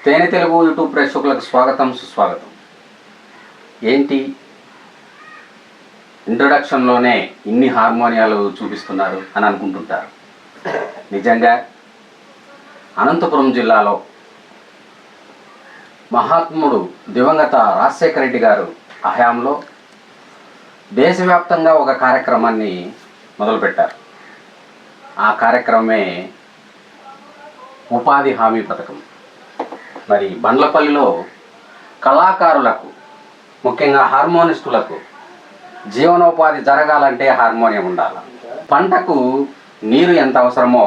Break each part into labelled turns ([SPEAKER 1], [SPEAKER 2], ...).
[SPEAKER 1] తేనె తెలుగు యూట్యూబ్ ప్రేక్షకులకు స్వాగతం సుస్వాగతం. ఏంటి ఇంట్రొడక్షన్లోనే ఇన్ని హార్మోనియాలు చూపిస్తున్నారు అని అనుకుంటుంటారు. నిజంగా అనంతపురం జిల్లాలో మహాత్ముడు దివంగత రాజశేఖర రెడ్డి గారు హయాంలో దేశవ్యాప్తంగా ఒక కార్యక్రమాన్ని మొదలుపెట్టారు. ఆ కార్యక్రమమే ఉపాధి హామీ పథకం. మరి బండ్లపల్లిలో కళాకారులకు, ముఖ్యంగా హార్మోనిస్టులకు జీవనోపాధి జరగాలంటే హార్మోనియం ఉండాలి. పంటకు నీరు ఎంత అవసరమో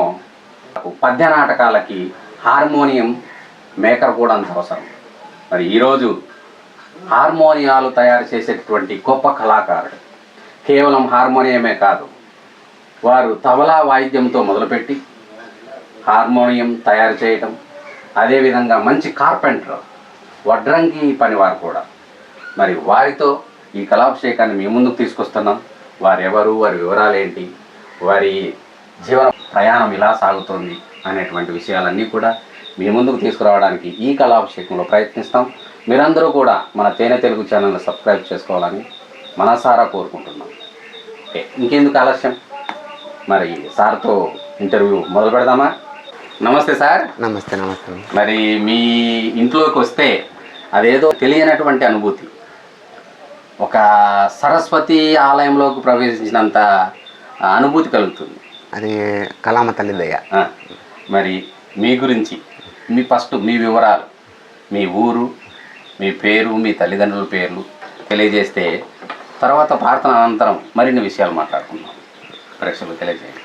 [SPEAKER 1] పద్య నాటకాలకి హార్మోనియం మేకర్ కూడా అంత అవసరం. మరి ఈరోజు హార్మోనియాలు తయారు చేసేటటువంటి గొప్ప కళాకారుడు కేవలం హార్మోనియమే కాదు, వారు తబలా వాయిద్యంతో మొదలుపెట్టి హార్మోనియం తయారు చేయటం, అదేవిధంగా మంచి కార్పెంటర్, వడ్రంగి పనివారు కూడా. మరి వారితో ఈ కళాభిషేకాన్ని మీ ముందుకు తీసుకొస్తున్నాం. వారెవరు, వారి వివరాలు ఏంటి, వారి జీవన ప్రయాణం ఇలా సాగుతోంది అనేటువంటి విషయాలన్నీ కూడా మీ ముందుకు తీసుకురావడానికి ఈ కళాభిషేకంలో ప్రయత్నిస్తాం. మీరందరూ కూడా మన తేనె తెలుగు ఛానల్ని సబ్స్క్రైబ్ చేసుకోవాలని మనసారా కోరుకుంటున్నాం. ఓకే, ఇంకెందుకు ఆలస్యం, మరి సార్తో ఇంటర్వ్యూ మొదలు పెడదామా? నమస్తే సార్.
[SPEAKER 2] నమస్తే. నమస్తే.
[SPEAKER 1] మరి మీ ఇంట్లోకి వస్తే అదేదో తెలియనటువంటి అనుభూతి, ఒక సరస్వతి ఆలయంలోకి ప్రవేశించినంత అనుభూతి కలుగుతుంది.
[SPEAKER 2] అది కళామ తల్లి దయ.
[SPEAKER 1] మరి మీ గురించి ఫస్ట్ మీ వివరాలు, మీ ఊరు, మీ పేరు, మీ తల్లిదండ్రుల పేర్లు తెలియజేస్తే తర్వాత ప్రార్థన అనంతరం మరిన్ని విషయాలు మాట్లాడుకుందాం. ప్రేక్షకులు తెలియజేయండి.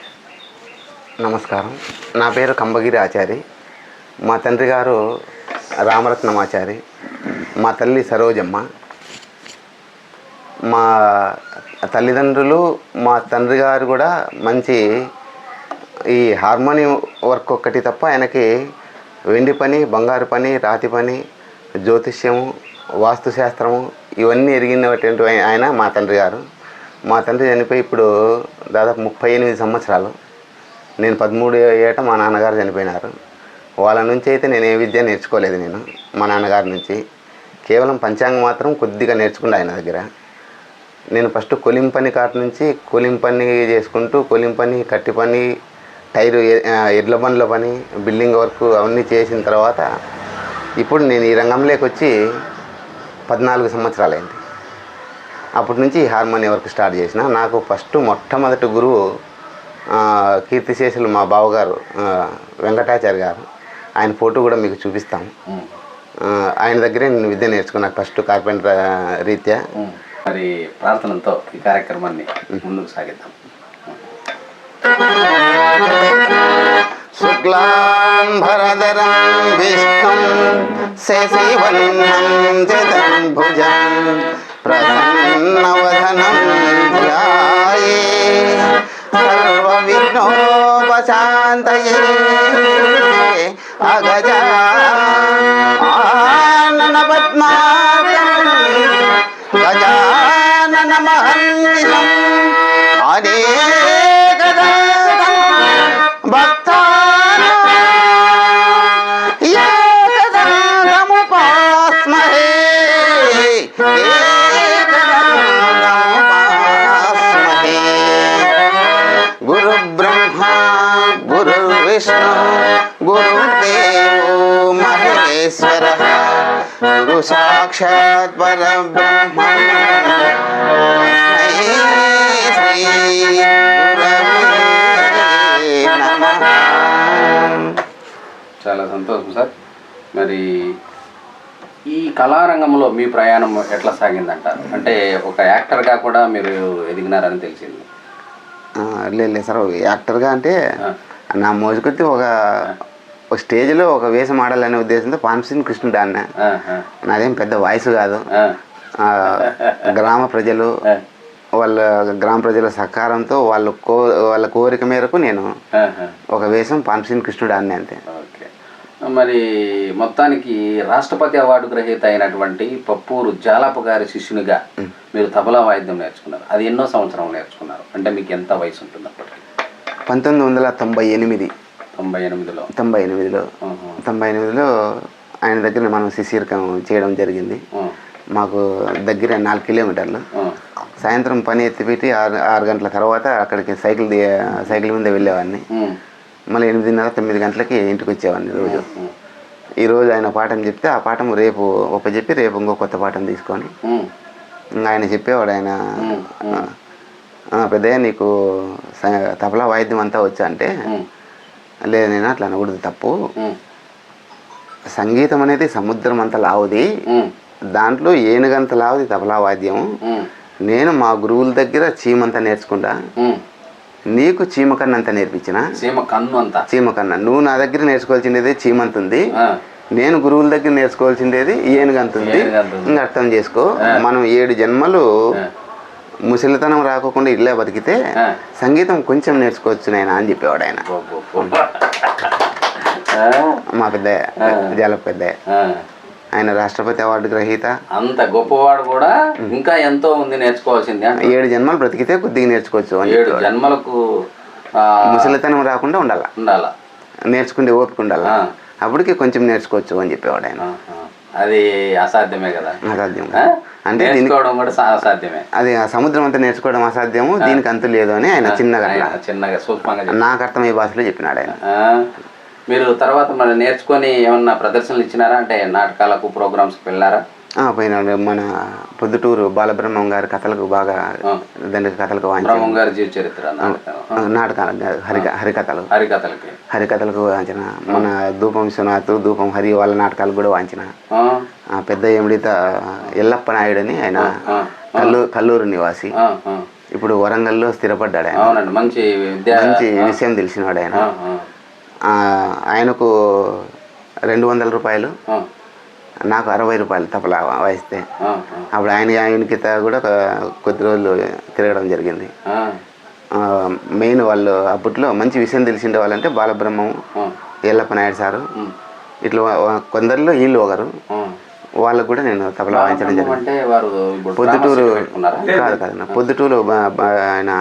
[SPEAKER 2] నమస్కారం. నా పేరు కంబగిరి ఆచారి. మా తండ్రి గారు రామరత్నమాచారి, మా తల్లి సరోజమ్మ. మా తల్లిదండ్రులు, మా తండ్రి గారు కూడా మంచి ఈ హార్మోనియం వర్క్ ఒక్కటి తప్ప ఆయనకి వెండి పని, బంగారు పని, రాతి పని, జ్యోతిష్యము, వాస్తుశాస్త్రము ఇవన్నీ ఎరిగినటువంటి ఆయన మా తండ్రి గారు. మా తండ్రి చనిపోయి ఇప్పుడు దాదాపు 38 సంవత్సరాలు. నేను 13 ఏట మా నాన్నగారు చనిపోయినారు. వాళ్ళ నుంచి అయితే నేను ఏ విద్య నేర్చుకోలేదు. నేను మా నాన్నగారి నుంచి కేవలం పంచాంగం మాత్రం కొద్దిగా నేర్చుకుంటా ఆయన దగ్గర. నేను ఫస్ట్ కొలిం పని కాటి నుంచి కొలిం పని చేసుకుంటూ కొలిం పని, కట్టి పని, టైరు, ఎడ్ల బండ్ల పని, బిల్డింగ్ వర్క్ అవన్నీ చేసిన తర్వాత ఇప్పుడు నేను ఈ రంగంలోకి వచ్చి 14 సంవత్సరాలైంది. అప్పటి నుంచి హార్మోనియం వర్క్ స్టార్ట్ చేసిన. నాకు ఫస్ట్ మొట్టమొదటి గురువు కీర్తిశేషులు మా బావగారు వెంకటాచారి గారు. ఆయన ఫోటో కూడా మీకు చూపిస్తాము. ఆయన దగ్గరే నేను విద్య నేర్చుకున్నాను ఫస్ట్ కార్పెంటర్ రీత్యా.
[SPEAKER 1] మరి ప్రార్థనతో ఈ కార్యక్రమాన్ని ముందుకు సాగిద్దాం.
[SPEAKER 2] శుక్లాంబరధరం విష్ణుం శశివర్ణం చతుర్భుజం ప్రసన్నవదనం ధ్యాయే సర్వవిఘ్నోపశాంతయే అగజానన పద్మార్కం గజానన మహర్నిశం అనేకదంతం భక్తానాం ఏకదంతముపాస్మహే గురు బ్రహ్మ గురు విష్ణు గురుదేవో మహేశ్వర గురు గురు సాక్షాత్ పరబ్రహ్మ శ్రీ గురవే నమః.
[SPEAKER 1] చాలా సంతోషం సార్. మరి ఈ కళారంగంలో మీ ప్రయాణం ఎట్లా సాగిందంటారు? అంటే ఒక యాక్టర్గా కూడా మీరు ఎదిగినారని తెలిసింది.
[SPEAKER 2] లేదు సార్, యాక్టర్గా అంటే నా మోజుకొచ్చి ఒక స్టేజ్లో ఒక వేషం ఆడాలనే ఉద్దేశంతో పాన్సీన్ కృష్ణుడు అన్న. నాదేం పెద్ద వాయిస్ కాదు. గ్రామ ప్రజలు గ్రామ ప్రజల సహకారంతో వాళ్ళ కోరిక మేరకు నేను ఒక వేషం పాన్సీన్ కృష్ణుడు అన్న అంతే.
[SPEAKER 1] ఓకే. మరి మొత్తానికి రాష్ట్రపతి అవార్డు గ్రహీత అయినటువంటి పప్పూరు జాలప్ప గారి శిష్యునిగా మీరు తబలా వాయిద్యం నేర్చుకున్నారు. అది ఎన్నో సంవత్సరం నేర్చుకున్నారు? అంటే మీకు ఎంత వయసు ఉంటుంది అప్పటికి?
[SPEAKER 2] 1998.
[SPEAKER 1] 98లో
[SPEAKER 2] ఆయన దగ్గర మనం శిశీరకం చేయడం జరిగింది. మాకు దగ్గర 4 కిలోమీటర్లు. సాయంత్రం పని ఎత్తిపెట్టి 6 గంటల తర్వాత అక్కడికి సైకిల్ మీద వెళ్ళేవాడిని. మళ్ళీ 8:30-9 గంటలకి ఇంటికి వచ్చేవాడిని రోజు. ఈరోజు ఆయన పాఠం చెప్తే ఆ పాఠం రేపు ఒప్పచెప్పి రేపు ఇంకో కొత్త పాఠం తీసుకొని ఆయన చెప్పేవాడు. ఆయన పెద్దయ్య నీకు తబలా వాయిద్యం అంతా వచ్చా అంటే, లేదు నేను అట్లా అనకూడదు, తప్పు. సంగీతం అనేది సముద్రం అంత లావుది, దాంట్లో ఏనుగంత లావుది తబలా వాద్యం. నేను మా గురువుల దగ్గర చీమంతా నేర్చుకుంటా, నీకు చీమకన్నంత నేర్పించిన. చీమకన్న నువ్వు నా దగ్గర నేర్చుకోవాల్సిండేది చీమంతుంది, నేను గురువుల దగ్గర నేర్చుకోవాల్సిండేది ఏనుగంతుంది. ఇంకా అర్థం చేసుకో, మనం 7 జన్మలు ముసలితనం రాకుండా ఇట్లే బతికితే సంగీతం కొంచెం నేర్చుకోవచ్చు నాయన అని చెప్పేవాడు ఆయన. మా పెద్దయ్య, జాలప్ప పెద్దయ్య. ఆయన రాష్ట్రపతి అవార్డు గ్రహీత.
[SPEAKER 1] అంత గొప్పవాడు కూడా ఇంకా ఎంతో ఉంది నేర్చుకోవాల్సింది.
[SPEAKER 2] 7 జన్మలు బ్రతికితే కొద్దిగా నేర్చుకోవచ్చు.
[SPEAKER 1] 7 జన్మలకు
[SPEAKER 2] ముసలితనం రాకుండా ఉండాలా, నేర్చుకుంటే ఓపిక ఉండాలా, అప్పటికి కొంచెం నేర్చుకోవచ్చు అని చెప్పేవాడు ఆయన.
[SPEAKER 1] అది అసాధ్యమే కదా.
[SPEAKER 2] అసాధ్యం
[SPEAKER 1] అంటే నేర్చుకోవడం కూడా అసాధ్యమే.
[SPEAKER 2] అది సముద్రం అంతా నేర్చుకోవడం అసాధ్యము, దీనికి అంతు లేదు అని ఆయన చిన్నగా
[SPEAKER 1] సూక్ష్మంగా
[SPEAKER 2] నాకు అర్థమయ్యే భాషలో చెప్పినాడు ఆయన.
[SPEAKER 1] మీరు తర్వాత మరి నేర్చుకొని ఏమన్నా ప్రదర్శనలు ఇచ్చినారా? అంటే నాటకాలకు ప్రోగ్రామ్స్కి వెళ్ళారా?
[SPEAKER 2] పోయినాడు. మన పొద్దుటూరు బాలబ్రహ్మం గారి కథలకు బాగా దానికి కథలకు
[SPEAKER 1] గారి జీవిత చరిత్ర
[SPEAKER 2] నాటకాలకు హరికథలకు వాంచిన. మన ధూపం విశ్వనాథ్, ధూపం హరి వాళ్ళ నాటకాలకు కూడా వాంచిన. పెద్ద ఎమిడిత ఎల్లప్ప నాయుడు అని ఆయన కల్లూరు నివాసి, ఇప్పుడు వరంగల్లో స్థిరపడ్డాడు ఆయన.
[SPEAKER 1] మంచి
[SPEAKER 2] విషయం తెలిసినాడు ఆయన. ఆయనకు 200 రూపాయలు, నాకు 60 రూపాయలు తపలా వాయిస్తే. అప్పుడు ఆయనకి కూడా కొద్ది రోజులు తిరగడం జరిగింది. మెయిన్ వాళ్ళు అప్పట్లో మంచి విషయం తెలిసిండే వాళ్ళంటే బాలబ్రహ్మం, ఎల్లప్ప నాయుడు సారు, ఇట్లా కొందరిలో వీళ్ళు ఒకరు. వాళ్ళకు కూడా నేను తబలా వాయించడం జరిగింది. పొద్దుటూరు కాదు పొద్దుటూరు ఆయన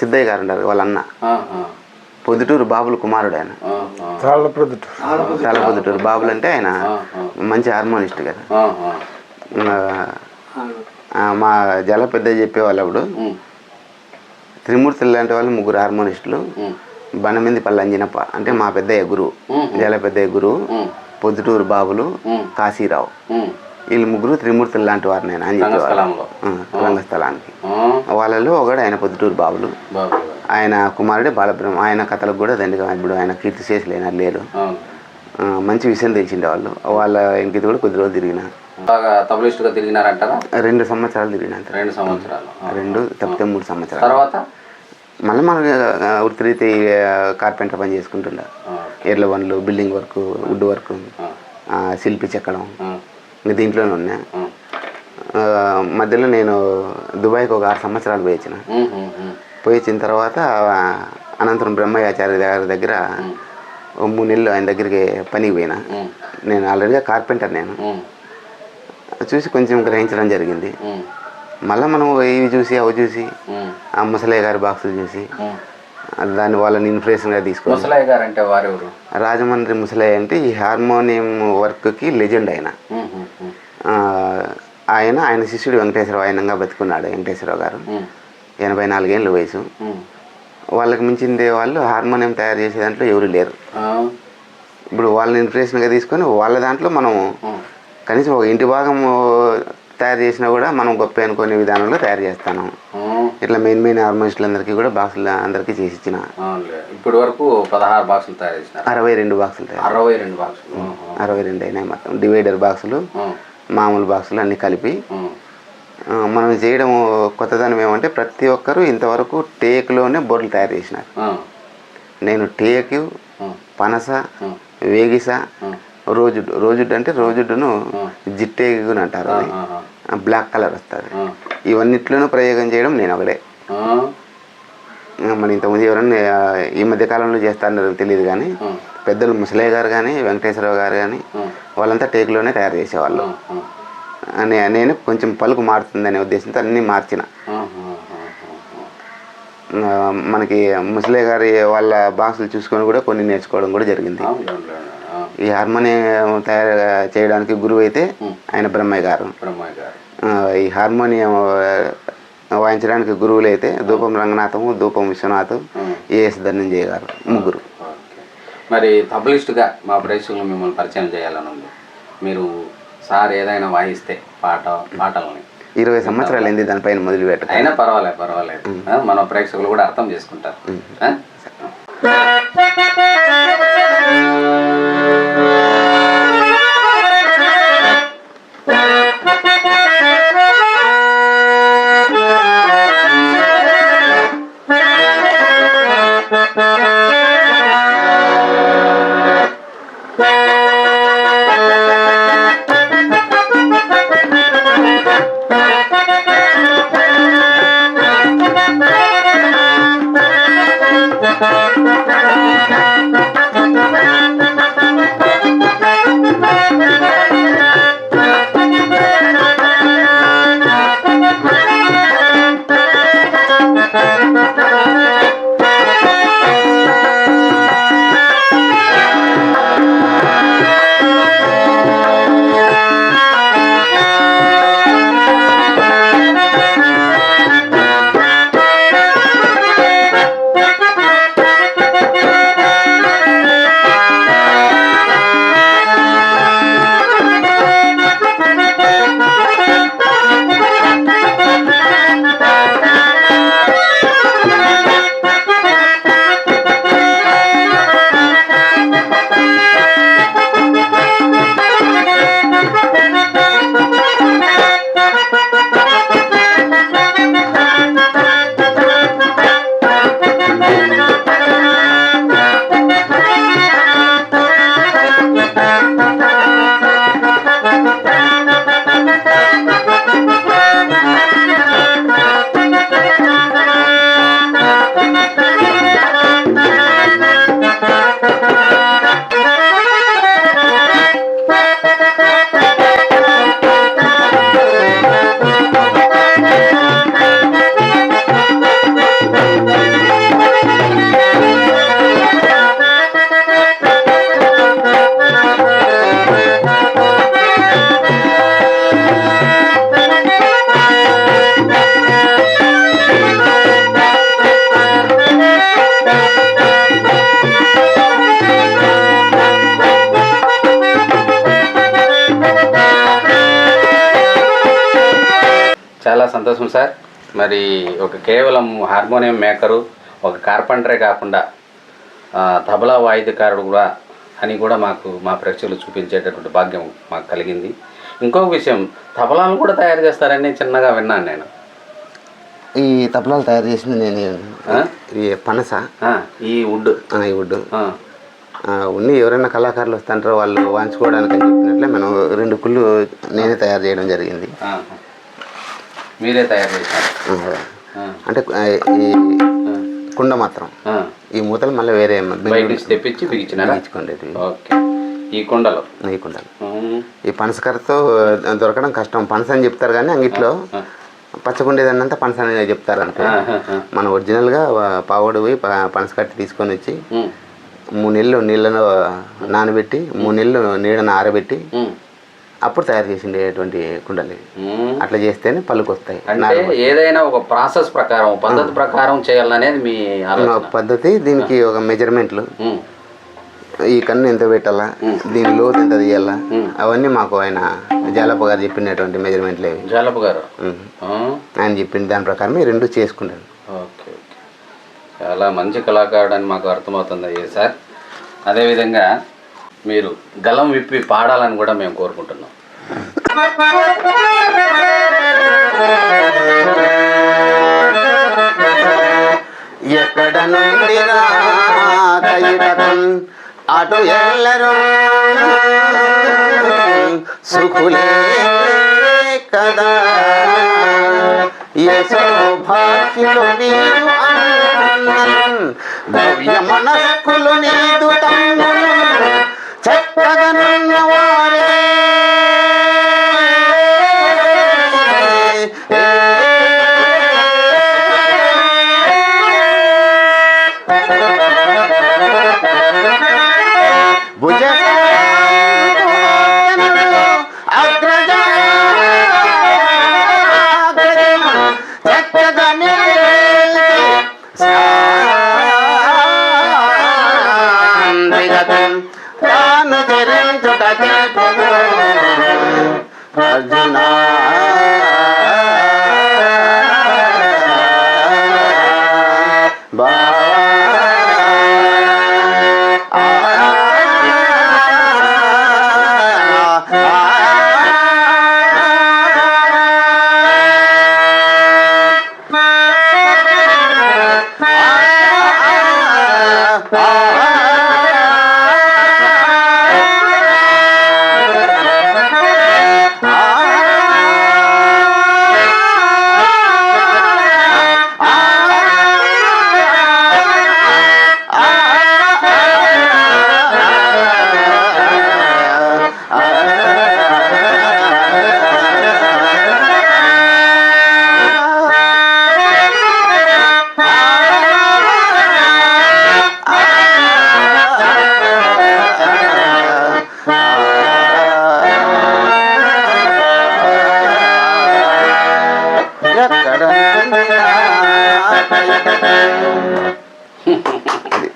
[SPEAKER 2] సిద్ధయ్య గారు ఉన్నారు, వాళ్ళ అన్న. పొద్దుటూరు బాబుల కుమారుడు ఆయన. చాలా పొద్దుటూరు బాబులు అంటే ఆయన మంచి హార్మోనిస్ట్ కదా. మా జల పెద్ద చెప్పేవాళ్ళు అప్పుడు త్రిమూర్తులు లాంటి వాళ్ళు 3 హార్మోనిస్టులు. బనమింది పల్లి అంజినప్ప అంటే మా పెద్దయ్య గురువు, జల పెద్దయ్య గురువు, పొద్దుటూరు బాబులు, కాశీరావు, వీళ్ళు 3 త్రిమూర్తులు లాంటి వారు నేను అని చెప్పేవాళ్ళు రంగస్థలానికి. వాళ్ళలో ఒకడు ఆయన పొద్దుటూరు బాబులు, ఆయన కుమారుడే బాలబ్రహ్మ. ఆయన కథలకు కూడా దండిగా ఇప్పుడు ఆయన కీర్తి చేసి లేరు. మంచి విషయం తెలిసిండే వాళ్ళు. వాళ్ళ ఇంటికి కూడా కొద్ది రోజులు తిరిగిన.
[SPEAKER 1] బాగా తబలిస్టుగా తిరిగినారంటారా?
[SPEAKER 2] 2 సంవత్సరాలు తిరిగిన.
[SPEAKER 1] 2 సంవత్సరాలు
[SPEAKER 2] 2 తప్పితే 3 సంవత్సరాలు.
[SPEAKER 1] తర్వాత
[SPEAKER 2] మళ్ళీ మనకు వృత్తిరీతి కార్పెంటర్ పని చేసుకుంటుండే. ఎడ్ల పనులు, బిల్డింగ్ వర్క్, వుడ్ వర్క్, శిల్పి చెక్కడం, ఇంకా దీంట్లోనే ఉన్నా. మధ్యలో నేను దుబాయ్కి ఒక 6 సంవత్సరాలు పోయి వచ్చిన తర్వాత అనంతరం బ్రహ్మయ్యాచార్య గారి దగ్గర 3 నెలలు ఆయన దగ్గరికి పనికి పోయినా. నేను ఆల్రెడీగా కార్పెంటర్, నేను చూసి కొంచెం గ్రహించడం జరిగింది. మళ్ళీ మనం ఇవి చూసి అవి చూసి ఆ ముసలయ్య గారి బాక్సులు చూసి దాన్ని వాళ్ళని ఇన్స్పిరేషన్గా తీసుకుని.
[SPEAKER 1] ముసలయ్య గారు అంటే వారెవరు?
[SPEAKER 2] రాజమండ్రి ముసలయ్య అంటే ఈ హార్మోనియం వర్క్కి లెజెండ్ ఆయన. ఆయన శిష్యుడు వెంకటేశ్వరరావు ఆయనంగా బతుకున్నాడు. వెంకటేశ్వరరావు గారు 84 ఏళ్ళ వయసు. వాళ్ళకి మించిందే వాళ్ళు హార్మోనియం తయారు చేసే దాంట్లో ఎవరు లేరు. ఇప్పుడు వాళ్ళని ఇన్స్పిరేషన్గా తీసుకొని వాళ్ళ దాంట్లో మనం కనీసం ఒక ఇంటి భాగం తయారు చేసినా కూడా మనం గొప్ప అనుకునే విధానంలో తయారు చేస్తాను. ఇట్లా మెయిన్ హార్మోనిస్టులందరికీ కూడా బాక్సులు అందరికీ చేసి ఇచ్చిన.
[SPEAKER 1] ఇప్పటి వరకు 16 బాక్సులు తయారు చేసిన.
[SPEAKER 2] 62 బాక్సులు 62 అయినాయి మొత్తం. డివైడర్ బాక్సులు, మామూలు బాక్సులు అన్నీ కలిపి. మనం చేయడం కొత్తదనం ఏమంటే ప్రతి ఒక్కరూ ఇంతవరకు టేక్లోనే బోర్డులు తయారు చేసినారు. నేను టేకు, పనస, వేగిస, రోజుడ్ అంటే రోజుడ్డును జిట్టేగుని అంటారు, అది బ్లాక్ కలర్ వస్తుంది. ఇవన్నిట్లోనూ ప్రయోగం చేయడం నేను ఒకడే. మన ఇంతకుముందు ఎవరన్నా ఈ మధ్య కాలంలో చేస్తారో తెలియదు కానీ పెద్దలు ముసలయ్య గారు కానీ వెంకటేశ్వరరావు గారు కానీ వాళ్ళంతా టేక్లోనే తయారు చేసేవాళ్ళు. నేను కొంచెం పలుకు మారుతుందనే ఉద్దేశంతో అన్నీ మార్చిన. మనకి ముసలయ్య గారి వాళ్ళ బాక్సులు చూసుకొని కూడా కొన్ని నేర్చుకోవడం కూడా జరిగింది. ఈ హార్మోనియం తయారు చేయడానికి గురువు అయితే ఆయన బ్రహ్మయ్య గారు. ఈ హార్మోనియం వాయించడానికి గురువులు అయితే ధూపం రంగనాథము, ధూపం విశ్వనాథ్, ఏఎస్ ధనంజయ గారు, ముగ్గురు.
[SPEAKER 1] మరి తబలిస్టుగా మా ప్రేక్షకులు మిమ్మల్ని పరిచయం చేయాలని ఉంది. మీరు సార్ ఏదైనా వాయిస్తే పాటలని
[SPEAKER 2] 20 సంవత్సరాలు అయింది దానిపైన మొదలు పెట్ట.
[SPEAKER 1] అయినా పర్వాలేదు మన ప్రేక్షకులు కూడా అర్థం చేసుకుంటారు. చాలా సంతోషం సార్. మరి ఒక కేవలం హార్మోనియం మేకరు, ఒక కార్పెంటరే కాకుండా తబలా వాయిద్యకారుడు కూడా అని కూడా మా ప్రేక్షకులు చూపించేటటువంటి భాగ్యం మాకు కలిగింది. ఇంకొక విషయం, తబలాలు కూడా తయారు చేస్తారని చిన్నగా విన్నాను నేను.
[SPEAKER 2] ఈ తబలాలు తయారు చేసింది నేను. ఈ పనస,
[SPEAKER 1] ఈ వుడ్
[SPEAKER 2] ఉన్ని ఎవరైనా కళాకారులు వస్తుంటారో వాళ్ళు వాయించుకోవడానికి అని చెప్పినట్లే మనం 2 కుళ్ళు నేనే తయారు చేయడం జరిగింది.
[SPEAKER 1] మీరే తయారు చేశారు
[SPEAKER 2] అంటే ఈ కుండ మాత్రం, ఈ మూతలు మళ్ళీ వేరే
[SPEAKER 1] తెప్పించి బిగించుకోండి. ఈ కుండలు ఈ పనసకరతో దొరకడం కష్టం. పనస అని చెప్తారు కానీ అంగిట్లో పచ్చకుండేదన్నంతా పనస అని చెప్తారు అనుకో. మనం ఒరిజినల్గా పావుడు పోయి పనస కట్టి తీసుకొని వచ్చి 3 నెలలు నీళ్ళను నానబెట్టి 3 నెలలు నీడను ఆరబెట్టి అప్పుడు తయారు చేసిండేటువంటి కుండలు. అట్లా చేస్తేనే పలుకు వస్తాయి. ఏదైనా ఒక ప్రాసెస్ ప్రకారం, పద్ధతి ప్రకారం చేయాలనేది మీ
[SPEAKER 2] పద్ధతి. దీనికి ఒక మెజర్మెంట్లు ఈ కన్ను ఎంత పెట్టాలా, దీని లోతు ఎంత తీయాలా, అవన్నీ మాకు ఆయన జాలప్ప గారు చెప్పినటువంటి మెజర్మెంట్లు అవి.
[SPEAKER 1] జాలప్ప గారు
[SPEAKER 2] ఆయన చెప్పిన దాని ప్రకారం ఈ రెండు చేసుకుంటాను.
[SPEAKER 1] ఓకే ఓకే, చాలా మంచి కళాకారుడు అని మాకు అర్థమవుతుంది అయ్యే సార్. అదేవిధంగా మీరు గలం విప్పి పాడాలని కూడా మేము కోరుకుంటున్నాం.
[SPEAKER 2] ఎక్కడ నుండి అటు ఎల్లరూ సుఖులే కదా, యశోభాగ్యులు నీరు భవ్య మనస్కులు నీదు తమ్ములు చక్కగనున్నవారే. అర్జునా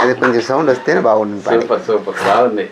[SPEAKER 2] అది కొంచెం సౌండ్ వస్తేనే బాగుంటుంది.
[SPEAKER 1] సూపర్ సూపర్, బాగుంది.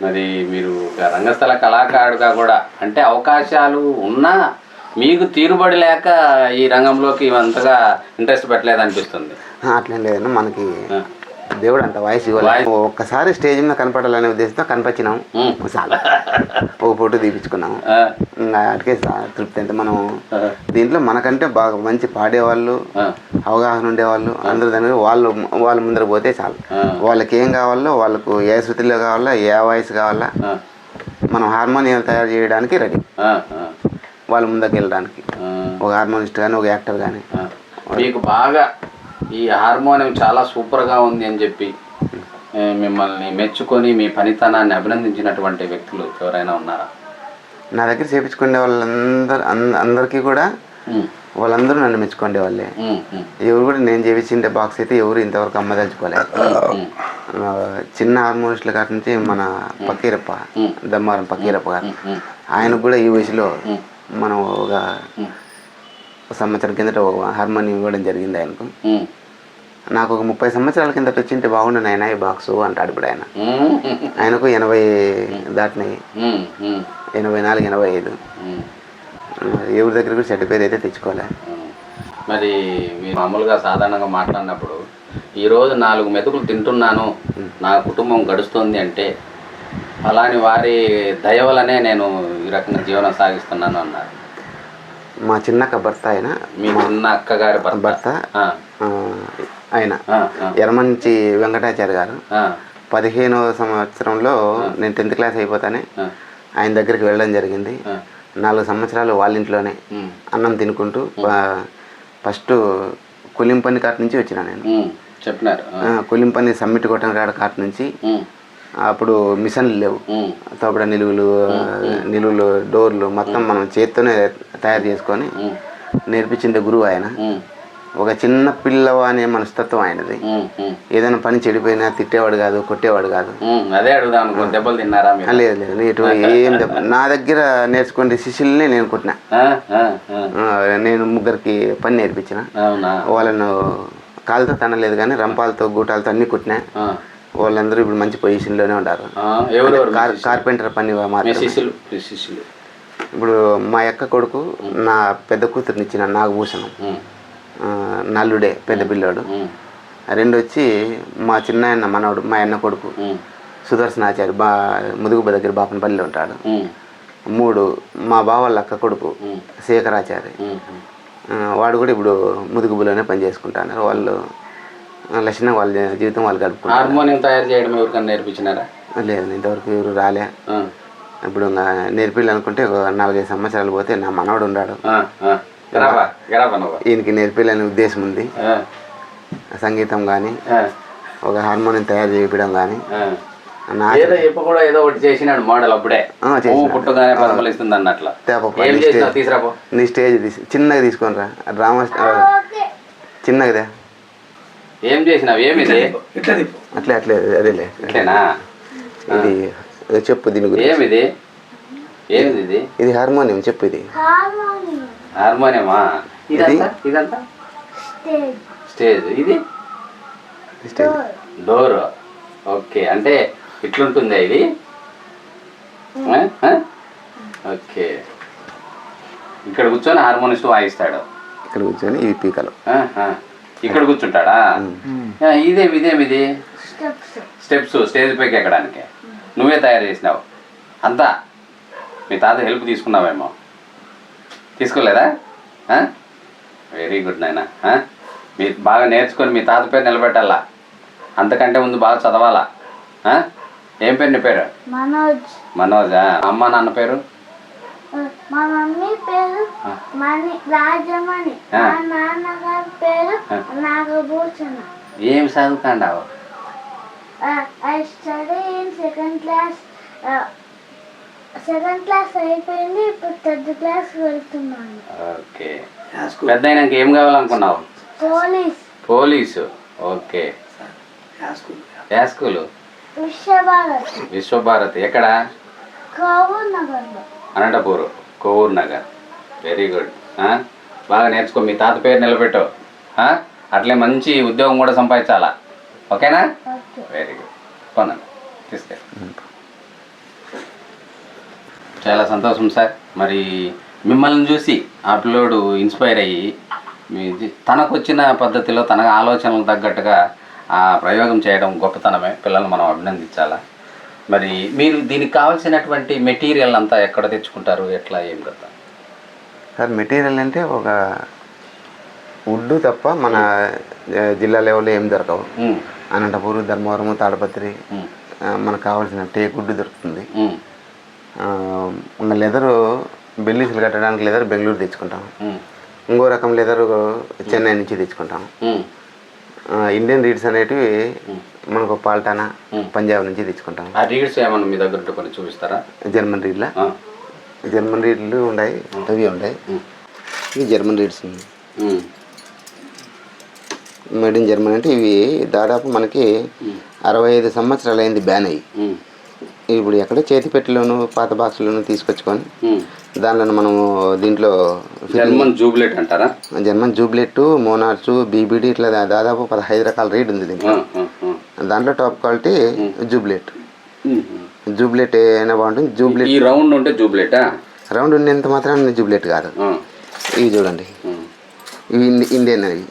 [SPEAKER 1] మరి మీరు రంగస్థల కళాకారుడుగా కూడా అంటే అవకాశాలు ఉన్నా మీకు తీరుబడి లేక ఈ రంగంలోకి అంతగా ఇంట్రెస్ట్ పెట్టలేదు అనిపిస్తుంది.
[SPEAKER 2] అట్లేం లేదన్నా, మనకి దేవుడు అంత వాయిస్ ఇవ్వాలి. ఒక్కసారి స్టేజ్ మీద కనపడాలనే ఉద్దేశంతో కనిపించినాము, చాలా ఒక ఫోటో తీపించుకున్నాము, ఇంకా అటుకే తృప్తి. అంటే మనం దీంట్లో మనకంటే బాగా మంచి పాడేవాళ్ళు, అవగాహన ఉండేవాళ్ళు అందరూ దాని వాళ్ళ ముందర పోతే చాలు. వాళ్ళకి ఏం కావాలో, వాళ్ళకు ఏ శృతిలో కావాలా, ఏ వాయిస్ కావాలా మనం హార్మోనియం తయారు చేయడానికి రెడీ, వాళ్ళ ముందుకు వెళ్ళడానికి. ఒక హార్మోనిస్ట్ కానీ ఒక యాక్టర్ కానీ.
[SPEAKER 1] మీకు బాగా ఈ హార్మోనియం చాలా సూపర్గా ఉంది అని చెప్పి మిమ్మల్ని మెచ్చుకొని మీ పనితనాన్ని అభినందించినటువంటి వ్యక్తులు ఎవరైనా ఉన్నారా?
[SPEAKER 2] నా దగ్గర చేయించుకునే అందరికీ కూడా వాళ్ళందరూ నన్ను మెచ్చుకునే వాళ్ళే. ఎవరు కూడా నేను చేయించిండే బాక్స్ అయితే ఎవరు ఇంతవరకు అమ్మదలుచుకోలేదు. చిన్న హార్మోనిస్టుల కాటి నుంచి మన పకీరప్ప, దమ్మారం పకీరప్ప గారు, ఆయనకు కూడా ఈ వయసులో మనం ఒక సంవత్సరం కిందట ఒక హార్మోనియం ఇవ్వడం జరిగింది ఆయనకు. నాకు ఒక 30 సంవత్సరాల కిందట వచ్చింటే బాగుండు నాయన ఈ బాక్సు అంటాడు ఇప్పుడు ఆయన. ఆయనకు 80 దాటినాయి, 84, 85. ఎవరి దగ్గర కూడా చెడ్డ పేరు అయితే తెచ్చుకోలే.
[SPEAKER 1] మరి మీరు మామూలుగా సాధారణంగా మాట్లాడినప్పుడు ఈరోజు 4 మెతుకులు తింటున్నాను, నా కుటుంబం గడుస్తుంది అంటే అలాని వారి దయ వల్లనే నేను ఈ రకంగా జీవనం సాగిస్తున్నాను అన్నారు.
[SPEAKER 2] మా చిన్నక్క భర్త ఆయన,
[SPEAKER 1] మీ చిన్న అక్కగారి
[SPEAKER 2] భర్త ఆయన ఎర్రమంచి వెంకటాచార్య గారు. 15వ సంవత్సరంలో నేను 10th క్లాస్ అయిపోతానే ఆయన దగ్గరికి వెళ్ళడం జరిగింది. 4 సంవత్సరాలు వాళ్ళ ఇంట్లోనే అన్నం తినుకుంటూ ఫస్ట్ కులింపని కాటి నుంచి వచ్చిన నేను.
[SPEAKER 1] చెప్పినారు
[SPEAKER 2] కులింపని సమ్మిట్ కొట్టని కాటి నుంచి. అప్పుడు మిషన్లు లేవు, తోపడ నిలువులు డోర్లు మొత్తం మనం చేత్తోనే తయారు చేసుకొని నేర్పించిండే గురువు ఆయన. ఒక చిన్న పిల్లవాని మనస్తత్వం ఆయనది. ఏదైనా పని చెడిపోయినా తిట్టేవాడు కాదు, కొట్టేవాడు కాదు.
[SPEAKER 1] అదే అడుగుదాం, దెబ్బలు తిన్నారా?
[SPEAKER 2] లేదు ఏం నా దగ్గర నేర్చుకునే శిష్యుల్ని నేను కొట్టినా. నేను 3 పని నేర్పించిన. వాళ్ళను కాలుతో తనలేదు కానీ రంపాలతో గూటాలతో అన్ని కొట్టినా. వాళ్ళందరూ ఇప్పుడు మంచి పొజిషన్లోనే ఉంటారు. కార్పెంటర్ పని
[SPEAKER 1] శిష్యులు.
[SPEAKER 2] ఇప్పుడు మా అక్క కొడుకు నా పెద్ద కూతురుని ఇచ్చిన నాగభూషణం, నల్లుడే పెద్ద పిల్లోడు. 2 వచ్చి మా చిన్న మనవడు, మా అన్న కొడుకు సుదర్శనాచారి, ముదుగుబ దగ్గర బాపనపల్లిలో ఉంటాడు. 3 మా బావ వాళ్ళ అక్క కొడుకు శేఖరాచారి, వాడు కూడా ఇప్పుడు ముదుగుబులోనే పని చేసుకుంటున్నారు. వాళ్ళు లక్షణంగా వాళ్ళ జీవితం వాళ్ళు గడుపుకుంటారు.
[SPEAKER 1] హార్మోనియం తయారు చేయడం ఎవరికైనా నేర్పించినారా?
[SPEAKER 2] లేదు, ఇంతవరకు ఎవరు రాలే. ఇప్పుడు నేర్పిల్లనుకుంటే ఒక 4-5 సంవత్సరాలు పోతే నా మనవడు ఉన్నాడు, ఈయనకి నేర్పిల్లని ఉద్దేశం ఉంది. సంగీతం కానీ ఒక హార్మోనియం తయారు చేయడం కానీ
[SPEAKER 1] ఏదో ఒకటి చేసినాడు మోడల్. అప్పుడే పుట్టుగానే పరిమళిస్తుంది అన్నట్లు.
[SPEAKER 2] నీ స్టేజ్ చిన్నగా తీసుకొని రా డ్రామా చిన్నగా.
[SPEAKER 1] ఏం చేసినావు? ఏమిది?
[SPEAKER 2] అట్లే అదేలే ఇది చెప్పు దీని గురించి.
[SPEAKER 1] ఏమిది? ఏమిది ఇది?
[SPEAKER 2] ఇది హార్మోనియం. చెప్పు. ఇది
[SPEAKER 1] హార్మోనియమా? ఇదంతా స్టేజ్. ఇది డోర్. ఓకే, అంటే ఇట్లుంటుందా ఇది? ఓకే, ఇక్కడ కూర్చొని హార్మోనిస్ట్ వాయిస్తాడు.
[SPEAKER 2] ఇక్కడ కూర్చొని ఈ పీకలు
[SPEAKER 1] ఇక్కడ కూర్చుంటాడా? ఇదేమిది? స్టెప్స్. స్టేజ్ పైకి ఎక్కడానికి నువ్వే తయారు చేసినావు అంతా? మీ తాత హెల్ప్ తీసుకున్నావేమో? తీసుకోలేదా? వెరీ గుడ్ నాయన. మీరు బాగా నేర్చుకొని మీ తాత పేరు నిలబెట్టాలా. అంతకంటే ముందు బాగా చదవాలా. ఏం పేరు నీ పేరు? మనోజా. అమ్మ నాన్న పేరు?
[SPEAKER 3] మా మమ్మీ పేరు రాజమణి, మా నాన్నగారి పేరు నాగభూషణ.
[SPEAKER 1] ఏం చదువుతాండావు?
[SPEAKER 3] I study in second class అయిపోయింది, ఇప్పుడు 3rd క్లాస్ వెళ్తున్నాను.
[SPEAKER 1] ఓకే, పెద్ద అయినాక ఏం కావాలనుకున్నావు? పోలీసు. ఓకే, ఏ స్కూలు? విశ్వభారతి. ఎక్కడ?
[SPEAKER 3] కోవూర్ నగర్లో.
[SPEAKER 1] అనంతపూర్, కోవూర్ నగర్. Very good. బాగా నేర్చుకో, మీ తాత పేరు నిలబెట్టు. అట్లే మంచి ఉద్యోగం కూడా సంపాదించాలా. ఓకేనా? Very good. కొనండి, తీసుకెళ్ళి. చాలా సంతోషం సార్. మరి మిమ్మల్ని చూసి ఆ పిల్లోడు ఇన్స్పైర్ అయ్యి తనకు వచ్చిన పద్ధతిలో తన ఆలోచనలు తగ్గట్టుగా ఆ ప్రయోగం చేయడం గొప్పతనమే. పిల్లల్ని మనం అభినందించాలా. మరి మీరు దీనికి కావాల్సినటువంటి మెటీరియల్ అంతా ఎక్కడ తెచ్చుకుంటారు? ఎట్లా ఏం కదా
[SPEAKER 2] సార్? మెటీరియల్ అంటే ఒక వుడ్ తప్ప మన జిల్లా లెవెల్లో ఏం దొరకవు. అనంతపూర్, ధర్మవరం, తాడపత్రి మనకు కావాల్సిన టేక్ వుడ్ దొరుకుతుంది. ఇంకా లెదరు బెల్లీసులు కట్టడానికి లెదర్ బెంగళూరు తెచ్చుకుంటాం. ఇంకో రకం లెదరు చెన్నై నుంచి తెచ్చుకుంటాం. ఇండియన్ రీడ్స్ అనేటివి మనకు పాల్టానా పంజాబ్ నుంచి తెచ్చుకుంటాం.
[SPEAKER 1] ఆ రీడ్స్ ఏమన్నా మీ దగ్గర కొన్ని చూపిస్తారా?
[SPEAKER 2] జర్మన్ రీడ్లా, జర్మన్ రీడ్లు ఉన్నాయి, అవి ఉన్నాయి. ఇవి German reeds made in German. అంటే ఇవి దాదాపు మనకి 65 సంవత్సరాలు అయింది బ్యాన్ అయ్యి. ఇప్పుడు ఎక్కడ చేతి పెట్టెలోను పాత బాక్సులోను తీసుకొచ్చుకొని దానిలో మనము దీంట్లో
[SPEAKER 1] జర్మన్ జూబ్లెట్ అంటారా?
[SPEAKER 2] జర్మన్ జూబ్లెట్, మోనార్చు, బీబీడి ఇట్లా దాదాపు 15 రకాల రీడ్ ఉంది దీంట్లో. దాంట్లో టాప్ క్వాలిటీ జూబ్లెట్. జూబ్లెట్ అయినా బాగుంటుంది. జూబ్లెట్
[SPEAKER 1] ఈ రౌండ్ ఉంటే జూబ్లెటా?
[SPEAKER 2] రౌండ్ ఉండేంత మాత్రం జూబ్లెట్ కాదు. ఇవి చూడండి, ఇవి ఇండియన్. అవి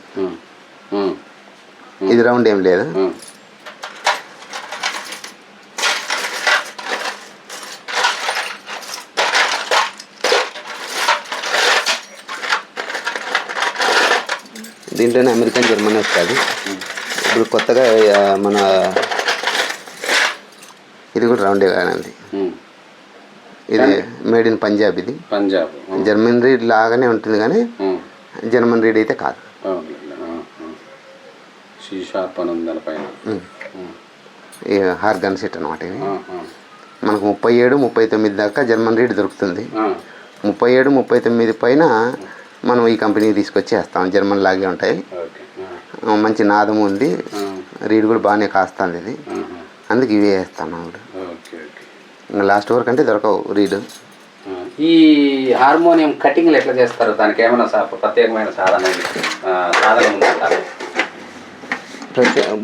[SPEAKER 2] ఇది రౌండ్ ఏం లేదు. దీంట్లోనే అమెరికన్ జర్మన్ వస్తుంది. ఇప్పుడు కొత్తగా మన ఇది కూడా రౌండే కాదండి. ఇది మేడ్ ఇన్ పంజాబ్. ఇది
[SPEAKER 1] పంజాబ్
[SPEAKER 2] జర్మన్ రీడ్ లాగానే ఉంటుంది కానీ జర్మన్ రీడ్ అయితే కాదు. హార్గన్ సెట్ అనమాట. ఇవి మనకు 37-39 దాకా జర్మన్ రీడ్ దొరుకుతుంది. 37-39 పైన మనం ఈ కంపెనీకి తీసుకొచ్చి వేస్తాం. జర్మన్ లాగే ఉంటాయి, మంచి నాదం ఉంది, రీడ్ కూడా బాగానే కాస్తుంది. ఇది అందుకు ఇవే వేస్తాను. ఇంకా లాస్ట్ వరకు అంటే దొరకవు రీడ్.
[SPEAKER 1] ఈ హార్మోనియం కటింగ్లు ఎట్లా చేస్తారు? దానికి ఏమైనా ప్రత్యేకమైన సాధన ఉందంటారు?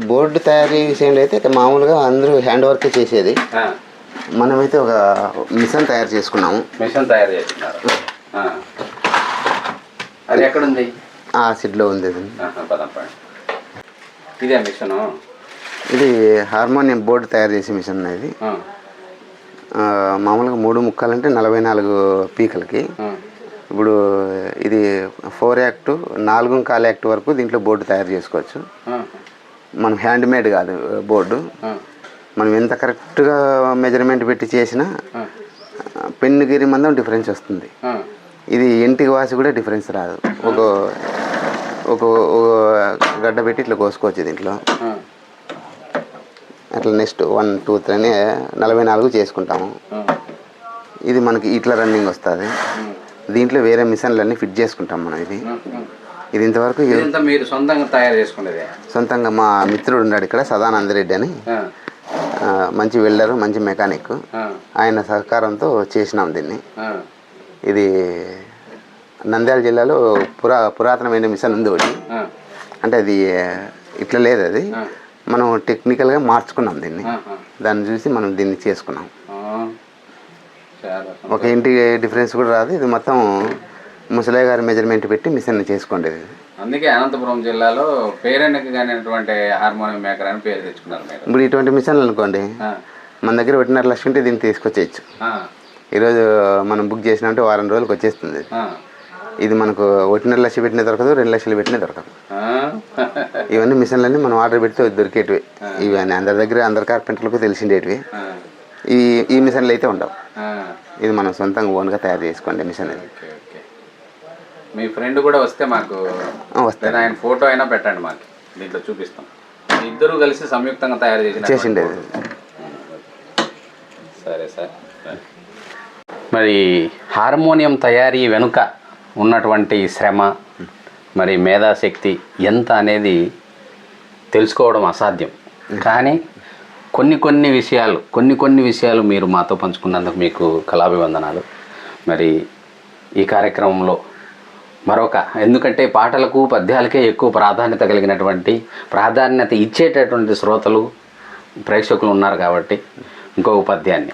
[SPEAKER 2] బోర్డు తయారీ విషయంలో అయితే మామూలుగా అందరూ హ్యాండ్ వర్క్ చేసేది. మనమైతే ఒక మిషన్ తయారు చేసుకున్నాము.
[SPEAKER 1] మిషన్ తయారు చేసుకున్నారు. అది ఎక్కడుంది?
[SPEAKER 2] సిడ్లో ఉంది.
[SPEAKER 1] ఇదే మిషన్?
[SPEAKER 2] ఇది హార్మోనియం బోర్డు తయారు చేసే మిషన్. ఇది మామూలుగా 3 ముక్కలంటే 44 పీకలకి. ఇప్పుడు ఇది 4 యాక్ట్ 4.25 యాక్ట్ వరకు దీంట్లో బోర్డు తయారు చేసుకోవచ్చు. మనం హ్యాండ్ మేడ్ కాదు బోర్డు. మనం ఎంత కరెక్ట్గా మెజర్మెంట్ పెట్టి చేసినా పెన్ను గిరి మందం డిఫరెన్స్ వస్తుంది. ఇది ఇంటికి వాసి కూడా డిఫరెన్స్ రాదు. ఒక గడ్డ పెట్టి ఇట్లా కోసుకోవచ్చు దీంట్లో. అట్లా నెక్స్ట్ 1, 2, 3 అని 44 చేసుకుంటాము. ఇది మనకి ఇట్లా రన్నింగ్ వస్తుంది. దీంట్లో వేరే మిషన్లన్నీ ఫిట్ చేసుకుంటాం మనం. ఇది ఇంతవరకు
[SPEAKER 1] మీరు సొంతంగా తయారు చేసుకునేది?
[SPEAKER 2] సొంతంగా మా మిత్రుడు ఉన్నాడు ఇక్కడ, సదానందరెడ్డి అని. మంచి వెల్డరు, మంచి మెకానిక్. ఆయన సహకారంతో చేసినాం దీన్ని. ఇది నంద్యాల జిల్లాలో పురాతనమైన మిషన్ ఉంది ఒకటి. అంటే అది ఇట్లా లేదు, అది మనం టెక్నికల్గా మార్చుకున్నాం దీన్ని. దాన్ని చూసి మనం దీన్ని చేసుకున్నాం. ఒక ఇంటికి డిఫరెన్స్ కూడా రాదు. ఇది మొత్తం ముసలయ్య గారి మెజర్మెంట్ పెట్టి మిషన్ చేసుకోండి.
[SPEAKER 1] అందుకే అనంతపురం జిల్లాలో పేరెంట్కి కానిటువంటి హార్మోనియం మేకర్ అని పేరు తెచ్చుకున్నారు.
[SPEAKER 2] ఇప్పుడు ఇటువంటి మిషన్లు అనుకోండి, మన దగ్గర 1.5 లక్ష ఉంటే దీన్ని తీసుకొచ్చేయచ్చు. ఈరోజు మనం బుక్ చేసినట్టే వారం రోజులకు వచ్చేస్తుంది. ఇది మనకు 1.5 లక్ష పెట్టినా దొరకదు, 2 లక్షలు పెట్టినా దొరకదు. ఇవన్నీ మిషన్లన్నీ మనం ఆర్డర్ పెడితే దొరికేటివి. ఇవన్నీ అందరి దగ్గర, అందరి కార్పెంటర్లకు తెలిసిండేటివి. ఈ మిషన్లు అయితే ఉండవు. ఇది మనం సొంతంగా ఓన్గా తయారు చేసుకోండి మిషన్. ఇది
[SPEAKER 1] మీ ఫ్రెండ్ కూడా వస్తే మాకు వస్తే ఆయన ఫోటో అయినా పెట్టండి, మాకు దీంట్లో చూపిస్తాం. ఇద్దరు కలిసి సంయుక్తంగా తయారు
[SPEAKER 2] చేసిండేది.
[SPEAKER 1] సరే సార్. మరి హార్మోనియం తయారీ వెనుక ఉన్నటువంటి శ్రమ, మరి మేధాశక్తి ఎంత అనేది తెలుసుకోవడం అసాధ్యం. కానీ కొన్ని విషయాలు మీరు మాతో పంచుకున్నందుకు మీకు కళాభివందనాలు. మరి ఈ కార్యక్రమంలో ఎందుకంటే పాటలకు పద్యాలకే ఎక్కువ ప్రాధాన్యత ఇచ్చేటటువంటి శ్రోతలు, ప్రేక్షకులు ఉన్నారు కాబట్టి ఇంకొక పద్యాన్ని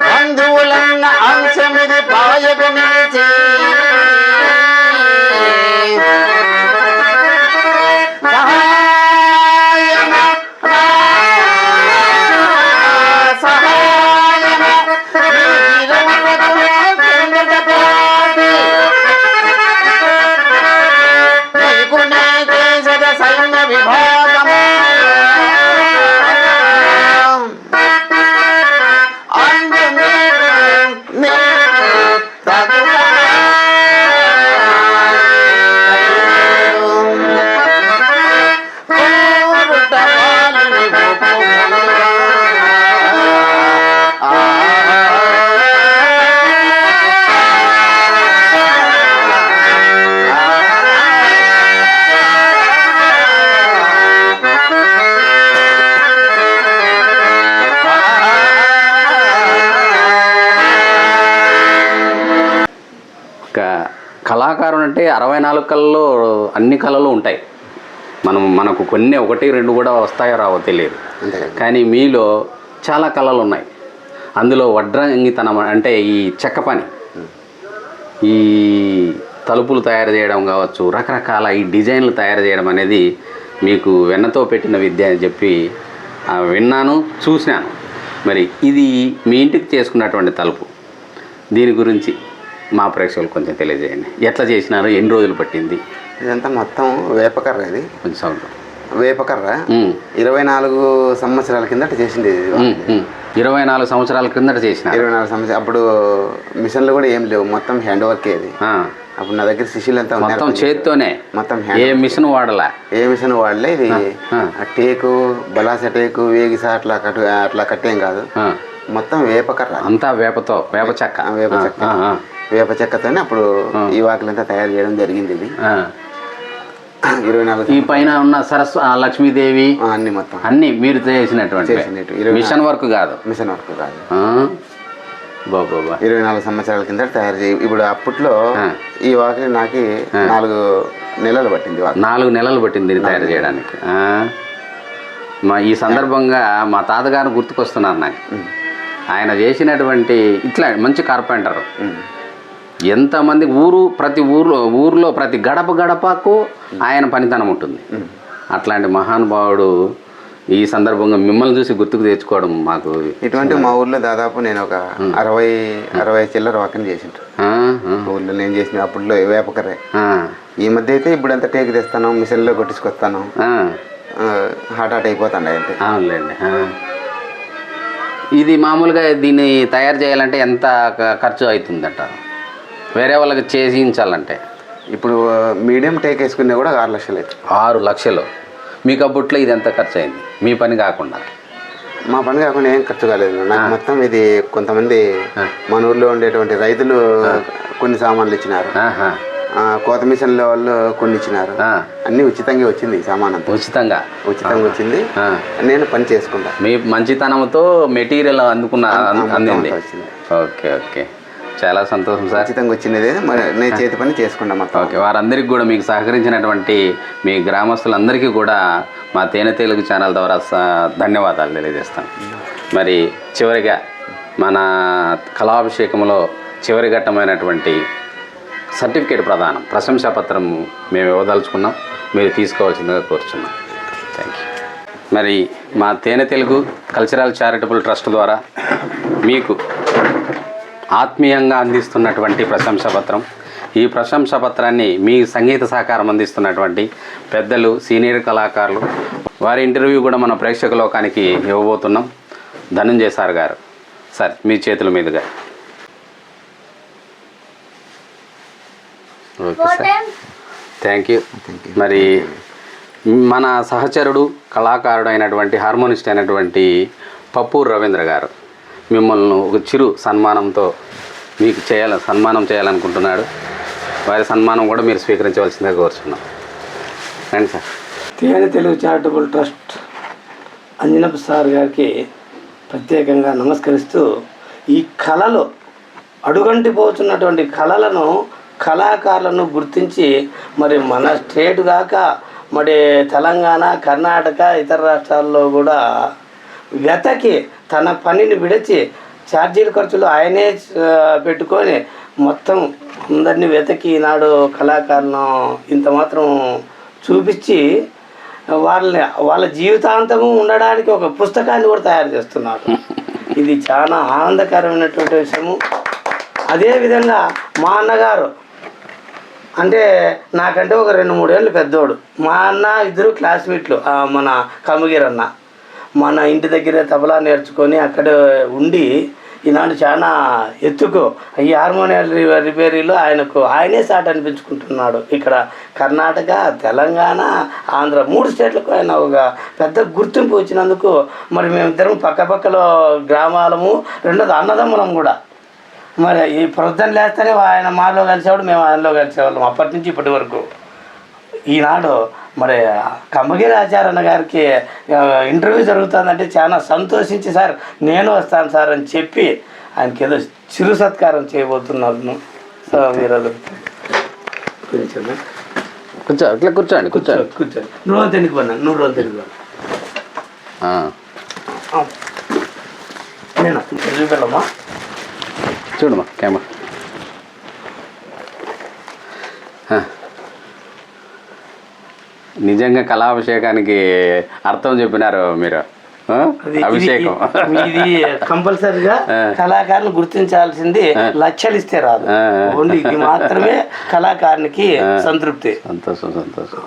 [SPEAKER 2] బంధువులన్న అంశమిది పాయగనిచి సహాయం
[SPEAKER 1] కళాకారుడు అంటే 64 కళల్లో అన్ని కళలు ఉంటాయి. మనకు కొన్ని 1, 2 కూడా వస్తాయో రావో తెలియదు. కానీ మీలో చాలా కళలు ఉన్నాయి. అందులో వడ్రంగితనం అంటే ఈ చెక్క పని, ఈ తలుపులు తయారు చేయడం కావచ్చు, రకరకాల ఈ డిజైన్లు తయారు చేయడం అనేది మీకు వెన్నతో పెట్టిన విద్య అని చెప్పి విన్నాను, చూసినాను. మరి ఇది మీ ఇంటికి చేసుకున్నటువంటి తలుపు, దీని గురించి మా ప్రేక్షకులు కొంచెం తెలియజేయండి. ఎట్లా చేసినారు, ఎన్ని రోజులు పట్టింది?
[SPEAKER 2] ఇదంతా మొత్తం వేపకర్ర. ఇది
[SPEAKER 1] కొంచెం సౌండ్.
[SPEAKER 2] వేపకర్ర 24 సంవత్సరాల కిందట చేసింది.
[SPEAKER 1] 24 సంవత్సరాల కిందట చేసిన.
[SPEAKER 2] 24 సంవత్సరాలు. అప్పుడు మిషన్లు కూడా ఏం లేవు, మొత్తం హ్యాండ్ వర్క్. ఇది అప్పుడు నా దగ్గర శిష్యులు అంతా
[SPEAKER 1] మొత్తం చేత్తోనే,
[SPEAKER 2] మొత్తం
[SPEAKER 1] ఏ మిషన్ వాడలే.
[SPEAKER 2] ఏ మిషన్ వాడలే. ఇది టేకు, బలాస టేకు, వేగిస అట్లా కట్టేం కాదు, మొత్తం వేపకర్ర. అంతా
[SPEAKER 1] వేప చెక్క.
[SPEAKER 2] వేప చెక్కతోనే అప్పుడు ఈ వాకిలంతా తయారు చేయడం జరిగింది. ఇది 24.
[SPEAKER 1] ఈ పైన ఉన్న లక్ష్మీదేవి
[SPEAKER 2] అన్ని మొత్తం
[SPEAKER 1] అన్ని మీరు చేసినటువంటి మిషన్ వర్క్ కాదు.
[SPEAKER 2] మిషన్ వర్క్ కాదు.
[SPEAKER 1] బాబా
[SPEAKER 2] 24 సంవత్సరాల కింద తయారు చేయి. ఇప్పుడు అప్పట్లో ఈ వాకిలి నాకు 4 నెలలు పట్టింది.
[SPEAKER 1] 4 నెలలు పట్టింది తయారు చేయడానికి. ఈ సందర్భంగా మా తాతగారు గుర్తుకొస్తున్నారు నాకు. ఆయన చేసినటువంటి ఇట్లా మంచి కార్పెంటర్. ఎంతమంది ప్రతి ఊర్లో ప్రతి గడపకు ఆయన పనితనం ఉంటుంది. అట్లాంటి మహానుభావుడు ఈ సందర్భంగా మిమ్మల్ని చూసి గుర్తుకు తెచ్చుకోవడం మాకు.
[SPEAKER 2] ఇటువంటి మా ఊర్లో దాదాపు నేను ఒక 60 చిల్లర వాకని చేసిండ్రు ఊర్లో. నేను చేసిన అప్పట్లో వేపకర్రే. ఈ మధ్య అయితే ఇప్పుడు అంతా టేక్ తెస్తాను, మిషన్లో కొట్టించుకొస్తాను, హాట్ అయిపోతాండి అయితే.
[SPEAKER 1] అవునులేండి. ఇది మామూలుగా దీన్ని తయారు చేయాలంటే ఎంత ఖర్చు అవుతుంది అంటారు, వేరే వాళ్ళకి చేయించాలంటే?
[SPEAKER 2] ఇప్పుడు మీడియం టేక్ వేసుకునే కూడా 6 లక్షలు అవుతుంది.
[SPEAKER 1] 6 లక్షలు. మీకు అప్పట్లో ఇది ఎంత ఖర్చు అయింది మీ పని కాకుండా?
[SPEAKER 2] మా పని కాకుండా ఏం ఖర్చు కాలేదు నాకు. మొత్తం ఇది కొంతమంది మన ఊర్లో ఉండేటువంటి రైతులు కొన్ని సామాన్లు ఇచ్చినారు, కోత మిషన్ల వాళ్ళు కొన్ని ఇచ్చినారు. అన్ని ఉచితంగా వచ్చింది. ఈ సామాన్ అంతా ఉచితంగా వచ్చింది. నేను పని చేసుకుంటా.
[SPEAKER 1] మీ మంచితనంతో మెటీరియల్ అందింది. ఓకే ఓకే, చాలా సంతోషం సార్.
[SPEAKER 2] ఉచితంగా వచ్చినది నేను చేతి పని చేసుకుంటా మొత్తం.
[SPEAKER 1] ఓకే, వారందరికీ కూడా మీకు సహకరించినటువంటి మీ గ్రామస్తులందరికీ కూడా మా తేనె తెలుగు ఛానల్ ద్వారా ధన్యవాదాలు తెలియజేస్తాను. మరి చివరిగా మన కళాభిషేకంలో చివరి ఘట్టమైనటువంటి సర్టిఫికేట్ ప్రదానం, ప్రశంసాపత్రం మేము ఇవ్వదలుచుకున్నాం, మీరు తీసుకోవాల్సిందిగా కోరుచున్నాం. Thank you. మరి మా తేనె తెలుగు కల్చరల్ చారిటబుల్ ట్రస్ట్ ద్వారా మీకు ఆత్మీయంగా అందిస్తున్నటువంటి ప్రశంసాపత్రం. ఈ ప్రశంసాపత్రాన్ని మీ సంగీత సహకారం అందిస్తున్నటువంటి పెద్దలు, సీనియర్ కళాకారులు, వారి ఇంటర్వ్యూ కూడా మన ప్రేక్షక లోకానికి ఇవ్వబోతున్నాం. ధనంజయ సార్ గారు, సార్ మీ చేతుల మీదుగా. Okay sir, thank you. మరి మన సహచరుడు, కళాకారుడు అయినటువంటి హార్మోనిస్ట్ అయినటువంటి పప్పూరు రవీంద్ర గారు మిమ్మల్ని ఒక చిరు సన్మానంతో మీకు సన్మానం చేయాలనుకుంటున్నాడు. వారి సన్మానం కూడా మీరు స్వీకరించవలసిందిగా కోరుచున్నాం. రండి సార్.
[SPEAKER 4] తేనె Telugu charitable trust Anjanappa sir గారికి ప్రత్యేకంగా నమస్కరిస్తూ, ఈ కళలో అడుగంటిపోతున్నటువంటి కళాకారులను గుర్తించి మరి మన స్టేట్ కాక మరి తెలంగాణ, కర్ణాటక, ఇతర రాష్ట్రాల్లో కూడా వెతకి తన పనిని విడిచి ఛార్జీల ఖర్చులు ఆయనే పెట్టుకొని మొత్తం అందరినీ వెతకి ఈనాడు కళాకారులను ఇంత మాత్రం చూపించి వాళ్ళ జీవితాంతము ఉండడానికి ఒక పుస్తకాన్ని కూడా తయారు చేస్తున్నారు. ఇది చాలా ఆనందకరమైనటువంటి విషయము. అదేవిధంగా మా అన్నగారు అంటే నాకంటే ఒక 2-3 ఏళ్ళు పెద్దోడు. మా అన్న ఇద్దరు క్లాస్మేట్లు. మన కమ్మగిరి అన్న మన ఇంటి దగ్గరే తబలా నేర్చుకొని అక్కడ ఉండి ఈనాడు చాలా ఎత్తుకు ఈ హార్మోనియల్ రిపేరీలో ఆయనే సాట్ అనిపించుకుంటున్నాడు. ఇక్కడ కర్ణాటక, తెలంగాణ, ఆంధ్ర 3 స్టేట్లకు ఆయన ఒక పెద్ద గుర్తింపు వచ్చినందుకు మరి మేమిద్దరం పక్కపక్కలో గ్రామాలము, రెండోది అన్నదమ్ములం కూడా. మరి ఈ ప్రొద్దున లేస్తేనే ఆయన మాలో కలిసేవాడు, మేము ఆయనలో కలిసేవాళ్ళం అప్పటి నుంచి ఇప్పటి వరకు. ఈనాడు మరి కమ్మగిరి ఆచార్య గారికి ఇంటర్వ్యూ జరుగుతుందంటే చాలా సంతోషించి, సార్ నేను వస్తాను సార్ అని చెప్పి ఆయనకి ఏదో చిరు సత్కారం చేయబోతున్నాను. సో మీరు కొంచెం
[SPEAKER 1] కూర్చో, ఇట్లా కూర్చోండి, కూర్చోండి.
[SPEAKER 4] కూర్చోండి. నువ్వు తిరిగి పోనా, నువ్వు రోజు తిరిగి పోనా. నేను చూపెళ్ళమ్మా.
[SPEAKER 1] చూడమ్మా కెమెరా. నిజంగా కళాభిషేకానికి అర్థం చెప్పినారు మీరు. అభిషేకం
[SPEAKER 4] ఇది కంపల్సరిగా కళాకారులు గుర్తించాల్సింది. లక్షలు ఇస్తే రాదు, ఓన్లీ ఇది మాత్రమే కళాకారునికి సంతృప్తి.
[SPEAKER 1] సంతోషం, సంతోషం.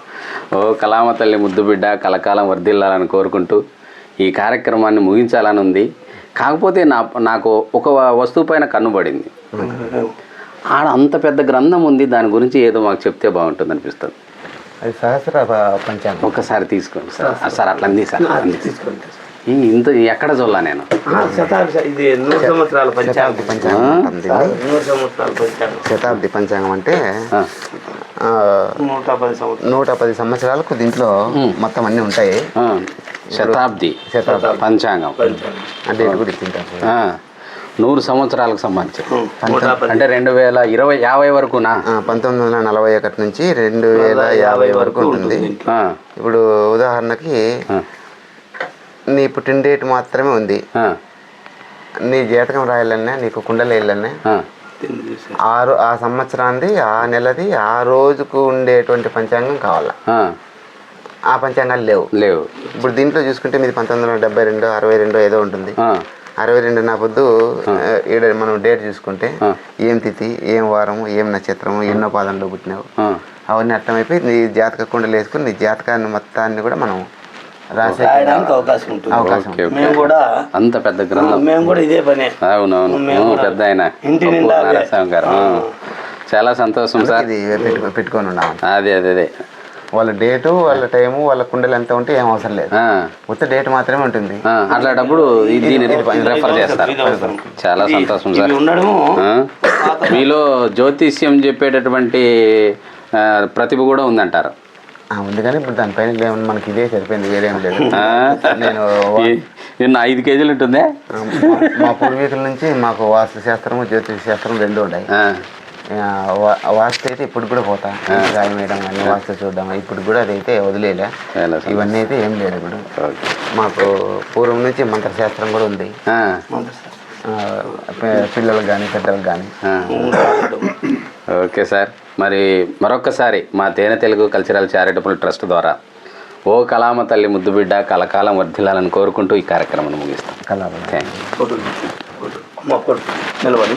[SPEAKER 1] ఓ కళామ తల్లి ముద్దు బిడ్డ కలకాలం వర్ధిల్లాలని కోరుకుంటూ ఈ కార్యక్రమాన్ని ముగించాలని ఉంది. కాకపోతే నాకు ఒక వస్తువు పైన కన్నుబడింది. ఆడ అంత పెద్ద గ్రంథం ఉంది, దాని గురించి ఏదో మాకు చెప్తే బాగుంటుంది అనిపిస్తుంది.
[SPEAKER 2] అది సహస్ర పంచాంగం.
[SPEAKER 1] ఒక్కసారి తీసుకోండి సార్. సార్ అట్లా అంది సార్,
[SPEAKER 4] తీసుకోండి.
[SPEAKER 1] ఇంత ఎక్కడ చూడలా నేను.
[SPEAKER 4] ఇది 100 సంవత్సరాల
[SPEAKER 2] శతాబ్ది పంచాంగం ఉంటుంది.
[SPEAKER 4] 100 సంవత్సరాల పంచాంగం.
[SPEAKER 2] శతాబ్ది పంచాంగం అంటే 110 సంవత్సరాలకు దీంట్లో మొత్తం అన్నీ ఉంటాయి.
[SPEAKER 1] శతాబ్ది పంచాంగం
[SPEAKER 2] అంటే ఇది కూడా ఇచ్చింటారు.
[SPEAKER 1] 100 సంవత్సరాలకు సంబంధించి అంటే 2050 వరకునా?
[SPEAKER 2] 1941 నుంచి 2050 వరకు ఉంటుంది. ఇప్పుడు ఉదాహరణకి నీ పుట్టిన డేట్ మాత్రమే ఉంది. నీ జాతకం రాయాలన్నా, నీకు కుండలు వేయాలన్నా ఆ సంవత్సరానికి, ఆ నెలది, ఆ రోజుకు ఉండేటువంటి పంచాంగం కావాలా. ఆ పంచాంగాలు లేవు. ఇప్పుడు దీంట్లో చూసుకుంటే మీది 1972, 62 ఏదో ఉంటుంది. 62 నా పొద్దు ఈడ మనం డేట్ చూసుకుంటే ఏం తిథి, ఏం వారము, ఏం నక్షత్రము, ఎన్నో పాదంలో పుట్టినావు అవన్నీ అర్థమైపోయి నీ జాతక కుండలు వేసుకుని నీ జాతకాన్ని మొత్తాన్ని కూడా మనం
[SPEAKER 4] రాయడానికి అవకాశం ఉంటుంది. మేము కూడా
[SPEAKER 1] అంత పెద్ద గ్రంథం,
[SPEAKER 4] మేము కూడా ఇదే పని.
[SPEAKER 1] అవునవును, పెద్ద ఆయన
[SPEAKER 4] ఇంటి నిండా
[SPEAKER 1] గారు. చాలా సంతోషం సార్.
[SPEAKER 2] ఇది పెట్టుకొని ఉన్నాము.
[SPEAKER 1] అదే
[SPEAKER 2] వాళ్ళ డేటు, వాళ్ళ టైము, వాళ్ళ కుండలు ఎంత ఉంటే ఏం అవసరం లేదు, మొత్తం డేట్ మాత్రమే ఉంటుంది.
[SPEAKER 1] అట్లాంటప్పుడు దీన్ని రెఫర్ చేస్తారు. చాలా సంతోషం సార్. మీలో జ్యోతిష్యం చెప్పేటటువంటి ప్రతిభ కూడా ఉందంటారు.
[SPEAKER 2] ఉంది కానీ ఇప్పుడు దానిపైన మనకి ఇదే సరిపోయింది, వేరేం లేదు.
[SPEAKER 1] నేను 5 కేజీలు ఉంటుందే.
[SPEAKER 2] మా పూర్వీకుల నుంచి మాకు వాస్తు శాస్త్రము, జ్యోతిష శాస్త్రం 2 ఉన్నాయి. వాస్తు అయితే ఇప్పుడు కూడా పోతా, గాయం వేయడం కానీ వాస్తు చూడడం, ఇప్పుడు కూడా అదైతే వదిలేలే. ఇవన్నీ అయితే ఏం లేదు. ఇప్పుడు మాకు పూర్వం నుంచి మంత్రశాస్త్రం కూడా ఉంది, పిల్లలకు కానీ పెద్దలకు కానీ.
[SPEAKER 1] Okay sir. మరి మరొక్కసారి మా తేనె తెలుగు కల్చరల్ చారిటబుల్ ట్రస్ట్ ద్వారా ఓ కళామ తల్లి ముద్దుబిడ్డ కలకాలం వర్ధిల్లాలని కోరుకుంటూ ఈ కార్యక్రమాన్ని ముగిస్తాం.
[SPEAKER 2] కళామ
[SPEAKER 4] నిలబడి